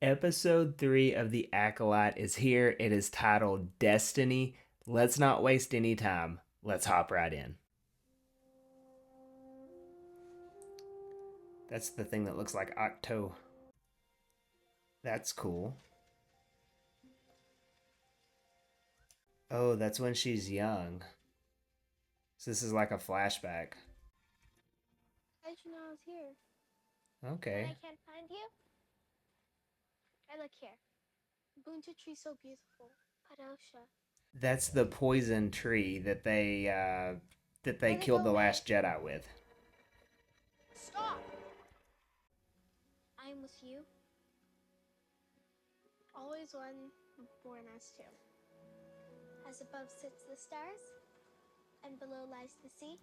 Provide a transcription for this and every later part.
Episode 3 of The Acolyte is here. It is titled Destiny. Let's not waste any time. Let's hop right in. That's the thing that looks like Octo. That's cool. Oh, that's when she's young. So this is like a flashback. How'd you know I was here? Okay. And I can't find you? I look here. Bunta tree so beautiful. Padosha. That's the poison tree that they Wanna go killed the away? last Jedi with. Stop! I'm with you. Always one, born as two. As above sits the stars, and below lies the sea.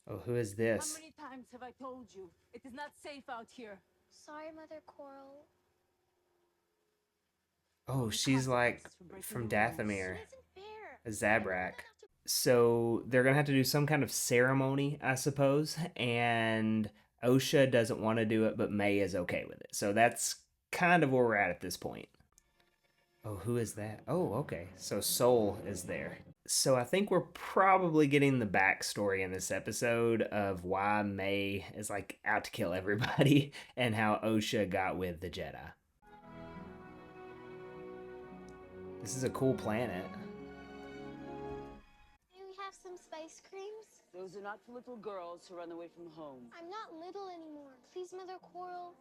Oh, who is How this? many times have I told you? It is not safe out here. Sorry, Mother Coral. Oh, she's like from Dathomir, It isn't fair. a Zabrak. So they're gonna have to do some kind of ceremony, I suppose, and Osha doesn't want to do it, but May is okay with it. So that's kind of where we're at this point. Oh, who is that? Oh, okay. So Soul is there. So I think we're probably getting the backstory in this episode of why May is like out to kill everybody and how Osha got with the Jedi. This is a cool planet. May we have some spice creams? Those are not for little girls who run away from home. I'm not little anymore. Please, Mother Coral.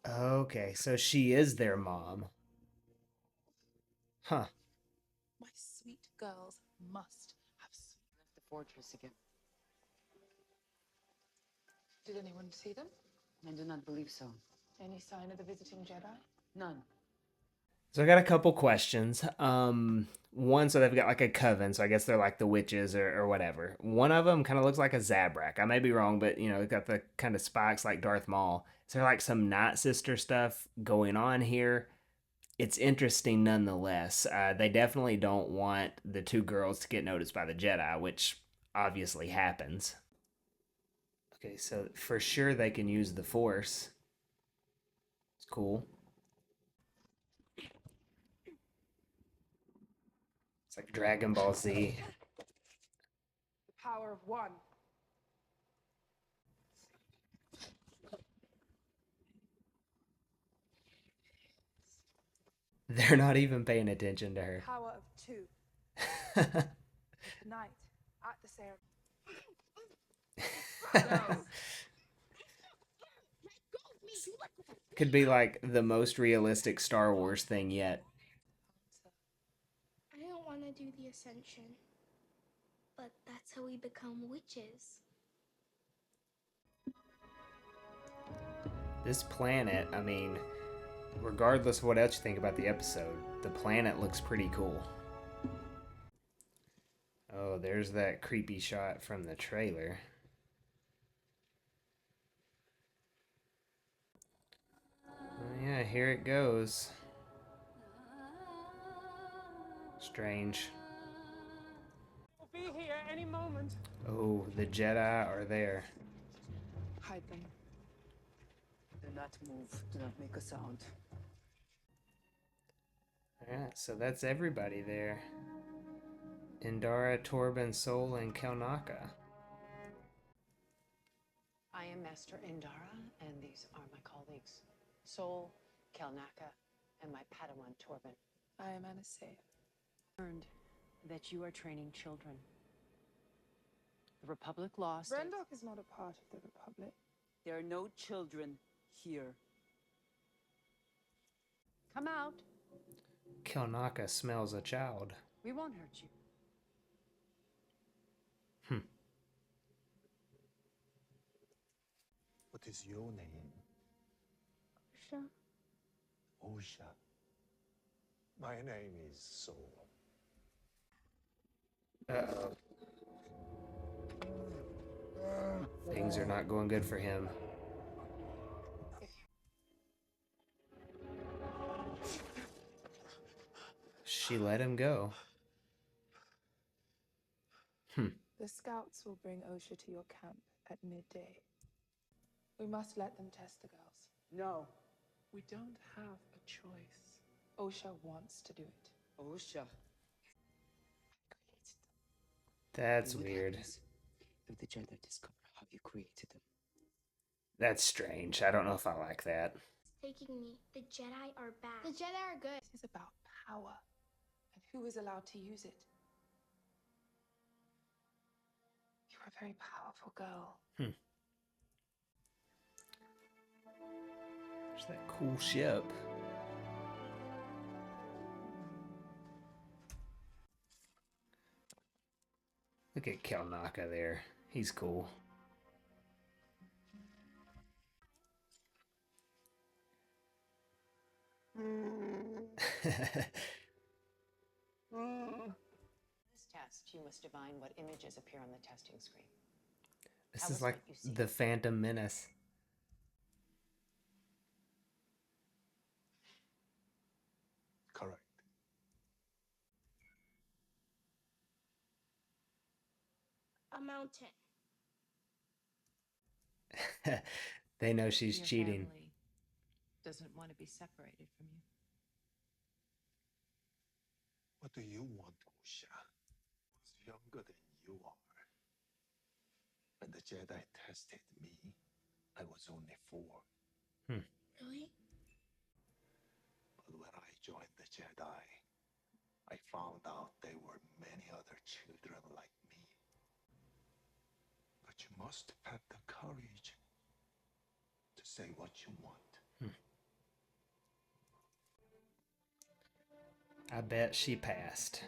Okay, so she is their mom. Huh. My sweet girls must have Left the fortress again. Did anyone see them? I do not believe so. Any sign of the visiting Jedi? None. So I got a couple questions. One, so they've got like a coven, so I guess they're like the witches or whatever. One of them kind of looks like a Zabrak. I may be wrong, but you know, it's got the kind of spikes like Darth Maul. Is there like some Night Sister stuff going on here? It's interesting nonetheless. They definitely don't want the two girls to get noticed by the Jedi, which obviously happens. Okay, so for sure they can use the Force. It's cool. It's like Dragon Ball Z. The power of one. They're not even paying attention to her. Power of two. Night at the ceremony. Could be like the most realistic Star Wars thing yet. I don't want to do the Ascension. But that's how we become witches. This planet, I mean, regardless of what else you think about the episode, the planet looks pretty cool. Oh, there's that creepy shot from the trailer. Oh, yeah, here it goes. Strange. We'll be here any moment. Oh, the Jedi are there. Hide them. Do not move. Do not make a sound. Alright, so that's everybody there. Indara, Torben, Sol, and Kelnaka. I am Master Indara, and these are my colleagues, Sol, Kelnaka, and my Padawan Torben. I am Anastasia. Learned that you are training children. The Republic lost. Brendok is not a part of the Republic. There are no children here. Come out. Kelnaka smells a child. We won't hurt you. What is your name? Osha. Osha. My name is Soul. Uh-oh. Things are not going good for him. She let him go. The scouts will bring Osha to your camp at midday. We must let them test the girls. No. We don't have a choice. Osha wants to do it. Osha. That's What weird. happens if the Jedi discover how you created them? That's strange. I don't know if I like that. It's taking me. The Jedi are bad. The Jedi are good. This is about power and who is allowed to use it. You're a very powerful girl. There's that cool ship. Look at Kelnaka there. He's cool. This test, you must divine what images appear on the testing screen. This Tell is us like what you see. the Phantom Menace. Correct. A mountain. They know she's Your cheating. family doesn't want to be separated from you. What do you want, Osha? I was younger than you are. When the Jedi tested me, I was only 4. Really? But when I joined the Jedi, I found out there were many other children like me. But you must have the courage to say what you want. I bet she passed.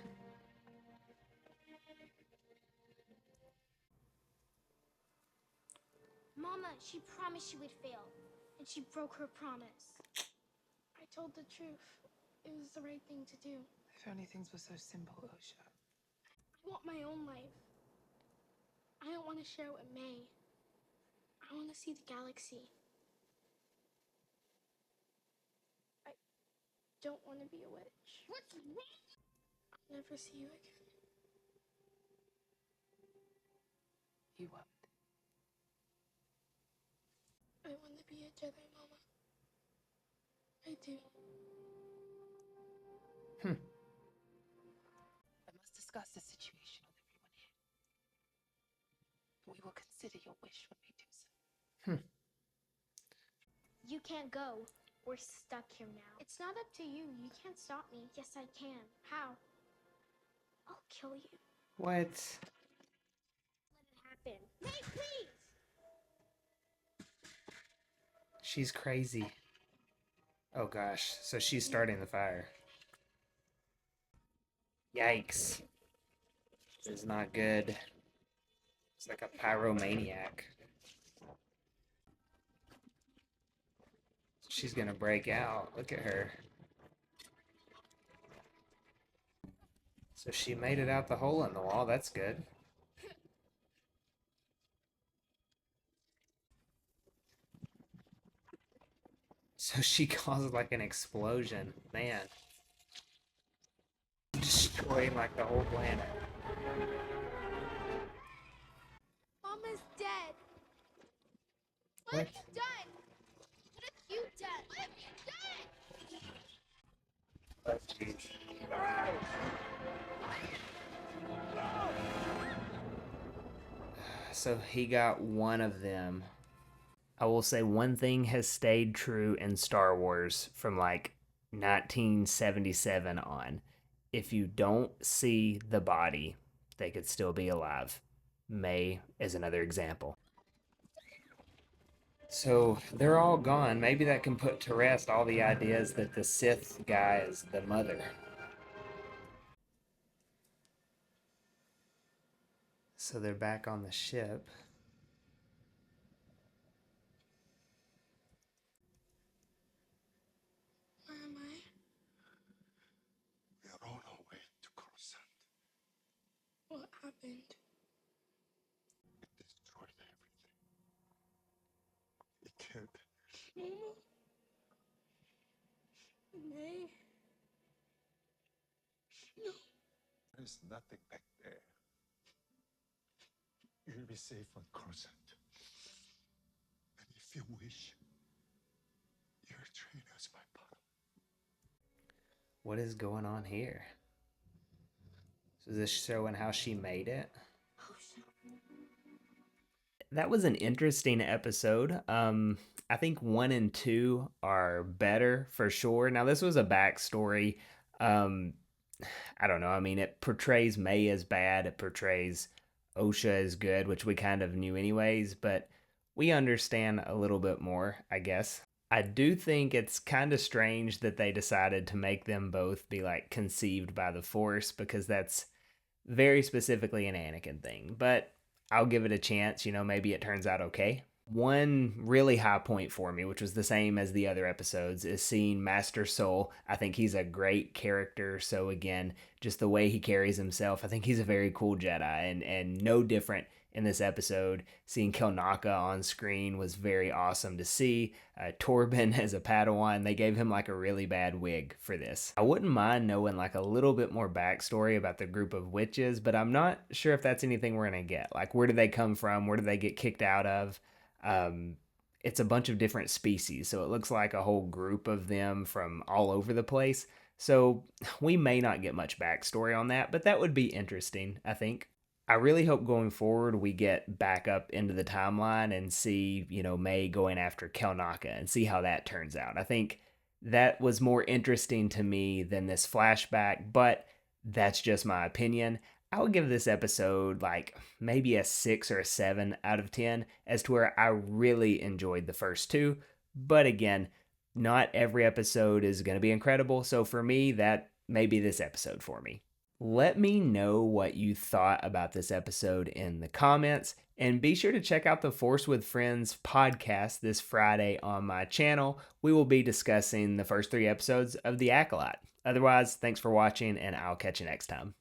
Mama, she promised she would fail, and she broke her promise. I told the truth. It was the right thing to do. If only things were so simple, Osha. I want my own life. I don't want to share it with May. I want to see the galaxy. I don't want to be a witch. What's wrong? I'll never see you again. You won't. I want to be a Jedi, Mama. I do. I must discuss the situation with everyone here. We will consider your wish when we do so. You can't go. We're stuck here now. It's not up to you. You can't stop me. Yes, I can. How? I'll kill you. What? Let it happen. May, please! She's crazy. Oh gosh, so she's starting the fire. Yikes. This is not good. It's like a pyromaniac. She's gonna break out. Look at her. So she made it out the hole in the wall. That's good. So she caused like an explosion. Man. Destroying like the whole planet. Mama's dead. What What? have you done? What have you done? What have you done? Oh, jeez. So he got one of them. I will say one thing has stayed true in Star Wars from like 1977 on. If you don't see the body, they could still be alive. May is another example. So they're all gone. Maybe that can put to rest all the ideas that the Sith guy is the mother. So they're back on the ship. Where am I? We are on our way to Coruscant. What happened? It destroyed everything. It killed. Mama? May? No. There's nothing back there. You'll be safe on Coruscant. And if you wish, you're trained as my Padawan. What is going on here? So is this showing how she made it? That was an interesting episode. I think 1 and 2 are better for sure. Now this was a backstory. Um, I don't know. I mean, it portrays May as bad. It portrays Osha as good, which we kind of knew anyways. But we understand a little bit more, I guess. I do think it's kind of strange that they decided to make them both be like conceived by the Force because that's very specifically an Anakin thing, but I'll give it a chance. Maybe it turns out okay. One really high point for me, which was the same as the other episodes, is seeing Master Soul. I think he's a great character. So again, just the way he carries himself, I think he's a very cool Jedi, and no different in this episode. Seeing Kelnaka on screen was very awesome to see. Torben as a Padawan, they gave him like a really bad wig for this. I wouldn't mind knowing like a little bit more backstory about the group of witches, but I'm not sure if that's anything we're gonna get. Like, where did they come from? Where did they get kicked out of? Um, it's a bunch of different species, so it looks like a whole group of them from all over the place. So we may not get much backstory on that, but that would be interesting, I think. I really hope going forward we get back up into the timeline and see, May going after Kelnaka and see how that turns out. I think that was more interesting to me than this flashback, but that's just my opinion. I would give this episode like maybe a 6 or a 7 out of 10, as to where I really enjoyed the first two. But again, not every episode is going to be incredible. So for me, that may be this episode for me. Let me know what you thought about this episode in the comments, and be sure to check out the Force with Friends podcast this Friday on my channel. We will be discussing the first 3 episodes of The Acolyte. Otherwise, thanks for watching, and I'll catch you next time.